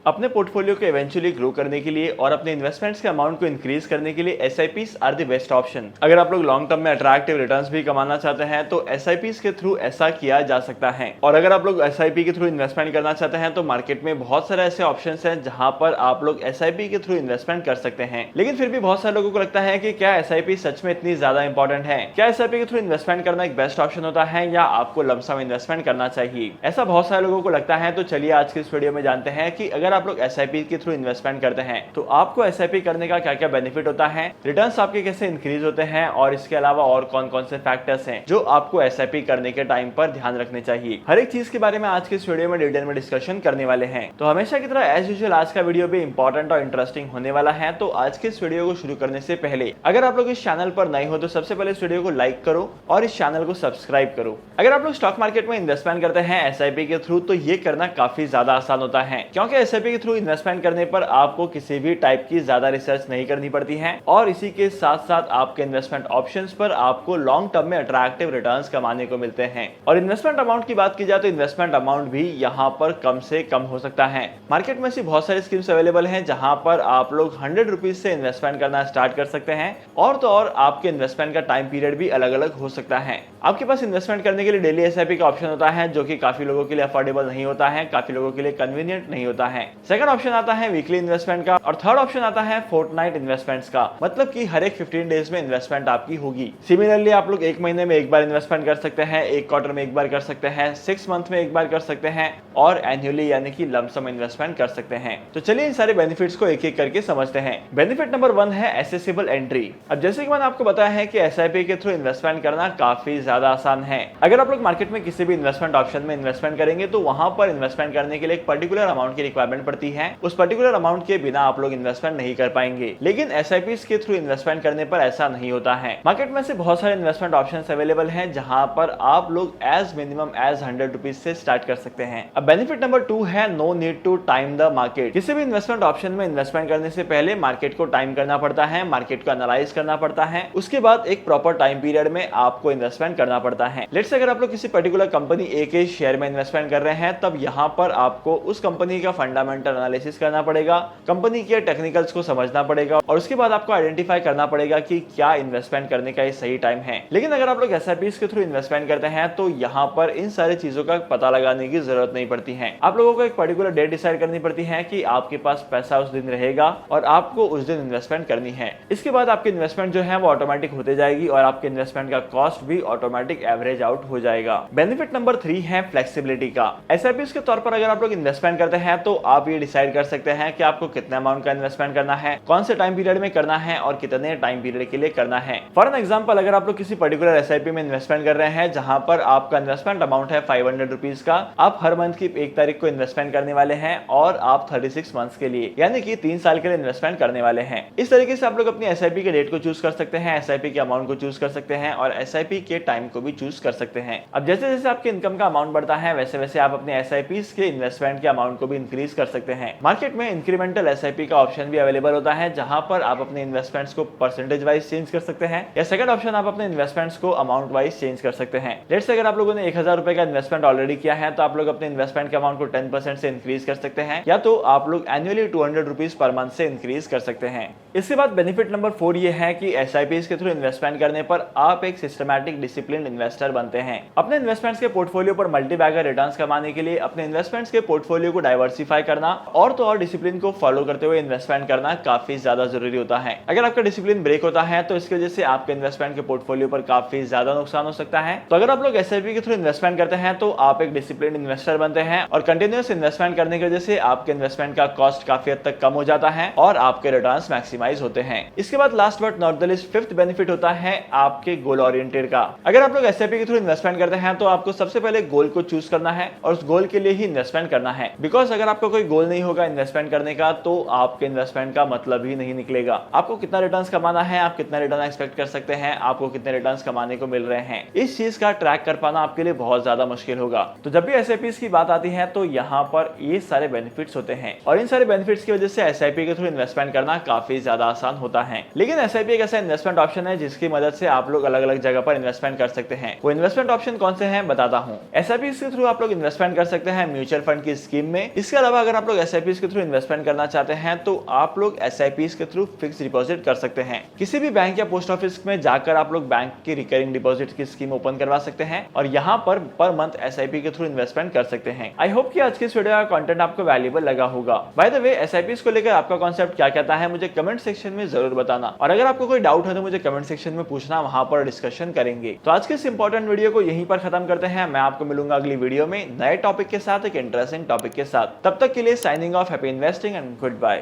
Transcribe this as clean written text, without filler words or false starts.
अपने पोर्टफोलियो को eventually grow करने के लिए और अपने इन्वेस्टमेंट्स के अमाउंट को इंक्रीज करने के लिए SIPs are the best option. अगर आप लोग लॉन्ग टर्म में अट्रैक्टिव रिटर्न्स भी कमाना चाहते हैं तो एसआईपीज के थ्रू ऐसा किया जा सकता है। और अगर आप लोग एसआईपी के थ्रू इन्वेस्टमेंट करना चाहते हैं तो मार्केट में बहुत सारे ऐसे ऑप्शन हैं जहां पर आप लोग एसआईपी के थ्रू इन्वेस्टमेंट कर सकते हैं। लेकिन फिर भी बहुत सारे लोगों को लगता है कि क्या एसआईपी सच में इतनी ज्यादा इंपॉर्टेंट है, क्या एसआईपी के थ्रू इन्वेस्टमेंट करना एक बेस्ट ऑप्शन होता है या आपको लमसम इन्वेस्टमेंट करना चाहिए। ऐसा बहुत सारे लोगों को लगता है। तो चलिए आज के इस वीडियो में जानते हैं कि अगर आप लोग एसआईपी के थ्रू इन्वेस्टमेंट करते हैं तो आपको एसआईपी करने का क्या क्या बेनिफिट होता है, रिटर्न्स आपके कैसे इंक्रीज होते हैं और इसके अलावा और कौन कौन से फैक्टर्स हैं जो आपको एसआईपी करने के टाइम पर ध्यान रखने चाहिए। हर एक चीज के बारे में आज के इस वीडियो में डिटेल में डिस्कशन करने वाले हैं। तो हमेशा की तरह एज यूजुअल आज का वीडियो भी इंपॉर्टेंट और इंटरेस्टिंग होने वाला है। तो आज के इस वीडियो को शुरू करने से पहले अगर आप लोग इस चैनल पर नए हो तो सबसे पहले इस वीडियो को लाइक करो और इस चैनल को सब्सक्राइब करो। अगर आप लोग स्टॉक मार्केट में इन्वेस्टमेंट करते हैं एसआईपी के थ्रू तो ये करना काफी ज्यादा आसान होता है, क्योंकि एसआईपी के थ्रू इन्वेस्टमेंट करने पर आपको किसी भी टाइप की ज्यादा रिसर्च नहीं करनी पड़ती है और इसी के साथ साथ आपके इन्वेस्टमेंट ऑप्शंस पर आपको लॉन्ग टर्म में अट्रैक्टिव रिटर्न्स कमाने को मिलते हैं। और इन्वेस्टमेंट अमाउंट की बात की जाए तो इन्वेस्टमेंट अमाउंट भी यहाँ पर कम से कम हो सकता है। मार्केट में ऐसी बहुत सारी स्कीम्स अवेलेबल हैं जहां पर आप लोग 100 रुपीज से इन्वेस्टमेंट करना स्टार्ट कर सकते हैं और तो और आपके इन्वेस्टमेंट का टाइम पीरियड भी अलग अलग हो सकता है। आपके पास इन्वेस्टमेंट करने के लिए डेली एसआईपी का ऑप्शन होता है जो कि काफी लोगों के लिए अफोर्डेबल नहीं होता है, काफी लोगों के लिए कन्वीनियंट नहीं होता है। सेकंड ऑप्शन आता है वीकली इन्वेस्टमेंट का और थर्ड ऑप्शन आता है फोर्टनाइट इन्वेस्टमेंट्स का, मतलब कि हर एक 15 डेज में इन्वेस्टमेंट आपकी होगी। सिमिलरली आप लोग एक महीने में एक बार इन्वेस्टमेंट कर सकते हैं, एक क्वार्टर में एक बार कर सकते हैं, 6 मंथ में एक बार कर सकते हैं और एनुअली यानी कि लमसम इन्वेस्टमेंट कर सकते हैं। तो चलिए इन सारे बेनिफिट्स को एक एक करके समझते हैं। बेनिफिट नंबर 1 है एसेसिबल एंट्री। अब जैसे कि मैंने आपको बताया है कि एसआईपी के थ्रू इन्वेस्टमेंट करना काफी ज्यादा आसान है। अगर आप लोग मार्केट में किसी भी इन्वेस्टमेंट ऑप्शन में इन्वेस्टमेंट करेंगे तो वहां पर इन्वेस्टमेंट करने के लिए एक पर्टिकुलर अमाउंट की रिक्वायरमेंट पड़ती है। उस पर्टिकुलर अमाउंट के बिना आप लोग इन्वेस्टमेंट नहीं कर पाएंगे। लेकिन एसआईपी के थ्रू इन्वेस्टमेंट करने पर ऐसा नहीं होता है। मार्केट में से बहुत सारे इन्वेस्टमेंट ऑप्शंस अवेलेबल हैं जहां पर आप लोग एज मिनिमम एज 100 रुपीज से स्टार्ट कर सकते हैं। अब बेनिफिट नंबर 2 है no need to time the market. किसी भी इन्वेस्टमेंट ऑप्शन में इन्वेस्टमेंट करने से पहले मार्केट को टाइम करना पड़ता है, मार्केट को एनालाइज करना पड़ता है, उसके बाद एक प्रॉपर टाइम पीरियड में आपको इन्वेस्टमेंट करना पड़ता है। लेट्स से अगर आप लोग किसी पर्टिकुलर कंपनी ए के शेयर में इन्वेस्टमेंट कर रहे हैं तब यहां पर आपको उस कंपनी का फंडामेंटल एनालिसिस करना पड़ेगा, कंपनी के टेक्निकल्स को समझना पड़ेगा और उसके बाद आपको आइडेंटिफाई करना पड़ेगा कि क्या इन्वेस्टमेंट करने का ये सही टाइम है। लेकिन अगर आप लोग एसआईपीज के थ्रू इन्वेस्टमेंट करते हैं तो यहाँ पर इन सारी चीजों का पता लगाने की जरूरत नहीं पड़ती है। आप लोगों को एक पर्टिकुलर डेट डिसाइड करनी पड़ती है कि आपके पास पैसा उस दिन रहेगा और आपको उस दिन इन्वेस्टमेंट करनी है। इसके बाद आपकी इन्वेस्टमेंट जो है वो ऑटोमेटिक होते जाएगी और आपके इन्वेस्टमेंट का कॉस्ट भी ऑटोमेटिक एवरेज आउट हो जाएगा। बेनिफिट नंबर 3 है फ्लेक्सिबिलिटी का। एसआईपीज के तौर पर अगर आप लोग इन्वेस्टमेंट करते हैं तो आप ये डिसाइड कर सकते हैं कि आपको कितने अमाउंट का इन्वेस्टमेंट करना है, कौन से टाइम पीरियड में करना है और कितने टाइम पीरियड के लिए करना है। फॉर एन एग्जांपल अगर आप लोग किसी पर्टिकुलर एसआईपी में इन्वेस्टमेंट कर रहे हैं जहां पर आपका इन्वेस्टमेंट अमाउंट है 500 रुपीज का, आप हर मंथ की 1 तारीख को इन्वेस्टमेंट करने वाले हैं और आप 36 मंथ्स के लिए यानी कि 3 साल के लिए इन्वेस्टमेंट करने वाले हैं। इस तरीके से आप लोग अपनी एसआईपी के डेट को चूज कर सकते हैं, एसआईपी के अमाउंट को चूज कर सकते हैं और एसआईपी के टाइम को भी चूज कर सकते हैं। अब जैसे जैसे आपके इनकम का अमाउंट बढ़ता है वैसे वैसे आप अपने एसआईपी के इन्वेस्टमेंट के अमाउंट को भी इंक्रीज कर सकते हैं। मार्केट में इंक्रीमेंटल एसआईपी का ऑप्शन भी अवेलेबल होता है जहां पर आप अपने इन्वेस्टमेंट्स को परसेंटेज वाइज चेंज कर सकते हैं या सेकंड ऑप्शन आप अपने इन्वेस्टमेंट्स को अमाउंट वाइज चेंज कर सकते हैं। लेट्स से अगर आप लोगों ने 1000 रुपए का इन्वेस्टमेंट ऑलरेडी किया है तो आप लोग अपने इन्वेस्टमेंट के अमाउंट को 10% से इंक्रीज कर सकते हैं या तो आप लोग एनुअली 200 रुपीज पर मंथ से इंक्रीज कर सकते हैं। इसके बाद बेनिफिट नंबर 4 ये है कि एसआईपीज के थ्रू इन्वेस्टमेंट करने पर आप एक सिस्टमैटिक डिसिप्लिन इन्वेस्टर बनते हैं। अपने इन्वेस्टमेंट्स के पोर्टफोलियो पर मल्टी बैगर रिटर्न्स कमाने के लिए अपने इन्वेस्टमेंट्स के पोर्टफोलियो को डाइवर्सिफाई करना और तो और डिसिप्लिन को फॉलो करते हुए इन्वेस्टमेंट करना काफी ज्यादा जरूरी होता है। अगर आपका डिसिप्लिन ब्रेक होता है तो इसकी वजह से आपके इन्वेस्टमेंट के पोर्टफोलियो पर काफी ज्यादा नुकसान हो सकता है। तो अगर आप लोग एसआईपी के थ्रू इन्वेस्टमेंट करते हैं तो आप एक डिसिप्लिन इन्वेस्टर बनते हैं और कंटिन्यूअस इन्वेस्टमेंट करने की वजह से आपके इन्वेस्टमेंट का कॉस्ट काफी हद तक कम हो जाता है और आपके रिटर्न्स मैक्सिमाइज होते हैं। इसके बाद last but not the least fifth benefit होता है आपके गोल ओरिएंटेड का। अगर आप लोग एसआईपी के थ्रू इन्वेस्टमेंट करते हैं तो आपको सबसे पहले गोल को चूज करना है और उस गोल के लिए ही इन्वेस्टमेंट करना है। बिकॉज अगर आपका कोई गोल नहीं होगा इन्वेस्टमेंट करने का तो आपके इन्वेस्टमेंट का मतलब ही नहीं निकलेगा। आपको कितना रिटर्न्स कमाना है, आप कितना रिटर्न एक्सपेक्ट कर सकते हैं, आपको कितने रिटर्न्स कमाने को मिल रहे हैं, इस चीज का ट्रैक कर पाना आपके लिए बहुत ज्यादा मुश्किल होगा। तो जब भी एसआईपी की बात आती है तो यहाँ पर ये सारे बेनिफिट्स होते हैं और इन सारे बेनिफिट्स की वजह से एसआईपी के थ्रू इन्वेस्टमेंट करना काफी ज्यादा आसान होता है। लेकिन एसआईपी एक ऐसा इन्वेस्टमेंट ऑप्शन है जिसकी मदद से आप लोग अलग अलग जगह पर इन्वेस्टमेंट कर सकते हैं। वो इन्वेस्टमेंट ऑप्शन कौन से हैं बताता हूँ। एसआईपी के थ्रू आप लोग इन्वेस्टमेंट कर सकते हैं म्यूचुअल फंड की स्कीम में। इसके अलावा अगर अगर आप लोग SIPs के थ्रू इन्वेस्टमेंट करना चाहते हैं तो आप लोग SIPs के थ्रू फिक्स डिपॉजिट कर सकते हैं। किसी भी बैंक या पोस्ट ऑफिस में जाकर आप लोग बैंक की रिकरिंग डिपॉजिट की स्कीम ओपन करवा सकते हैं और यहाँ पर मंथ SIP के थ्रू इन्वेस्टमेंट कर सकते हैं। आई होप कि आज की इस वीडियो का कंटेंट आपको वैल्यूएबल लगा होगा। बाय द वे, SIPs को लेकर आपका कॉन्सेप्ट क्या कहता है मुझे कमेंट सेक्शन में जरूर बताना, और अगर आपको कोई डाउट है तो मुझे कमेंट सेक्शन में पूछना, वहां पर डिस्कशन करेंगे। तो आज के इस इंपॉर्टेंट वीडियो को यहीं पर खत्म करते हैं। मैं आपको मिलूंगा अगली वीडियो में नए टॉपिक के साथ, एक इंटरेस्टिंग टॉपिक के साथ। तब तक के लिए signing off, happy investing and good bye.